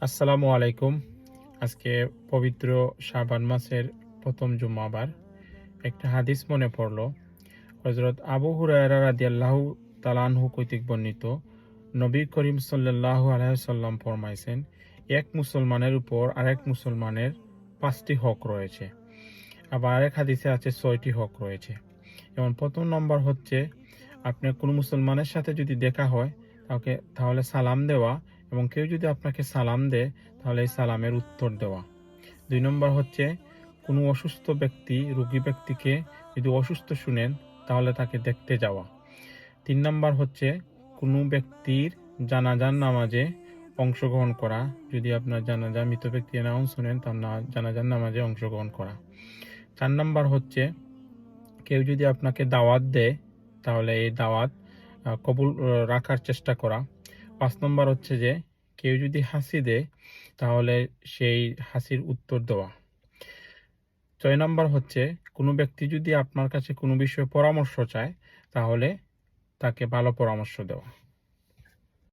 আসসালামু আলাইকুম। আজকে পবিত্র শাবান মাসের প্রথম জুমাবার একটা হাদিস মনে পড়ল। হযরত আবু হুরায়রা রাদিয়াল্লাহু তাআলা আনহু কর্তৃক বর্ণিত, নবী করিম সাল্লাল্লাহু আলাইহি ওয়াসাল্লাম ফরমাইছেন, এক মুসলমানের উপর আরেক মুসলমানের ৫টি হক রয়েছে। আবার আরেক হাদিসে আছে ৬টি হক রয়েছে। যেমন প্রথম নম্বর হচ্ছে, আপনার কোনো মুসলমানের সাথে যদি দেখা হয় তাহলে সালাম দেওয়া, এবং কেউ যদি আপনাকে সালাম দেয় তাহলে এই সালামের উত্তর দেওয়া। ২ নম্বর হচ্ছে, কোনো অসুস্থ ব্যক্তি রোগী ব্যক্তিকে যদি অসুস্থ শুনেন তাহলে তাকে দেখতে যাওয়া। ৩ নম্বর হচ্ছে, কোনো ব্যক্তির জানাজার নামাজে অংশগ্রহণ করা। যদি আপনার জানাজা মৃত ব্যক্তির অ্যানাউন্স শুনেন তার জানাজার নামাজে অংশগ্রহণ করা। ৪ নম্বর হচ্ছে, কেউ যদি আপনাকে দাওয়াত দেয় তাহলে এই দাওয়াত কবুল রাখার চেষ্টা করা। ৫ নম্বর হচ্ছে যে, কেউ যদি হাসি দেয় তাহলে সেই হাসির উত্তর দেওয়া। ৬ নম্বর হচ্ছে, কোনো ব্যক্তি যদি আপনার কাছে কোনো বিষয়ে পরামর্শ চায় তাহলে তাকে ভালো পরামর্শ দেওয়া।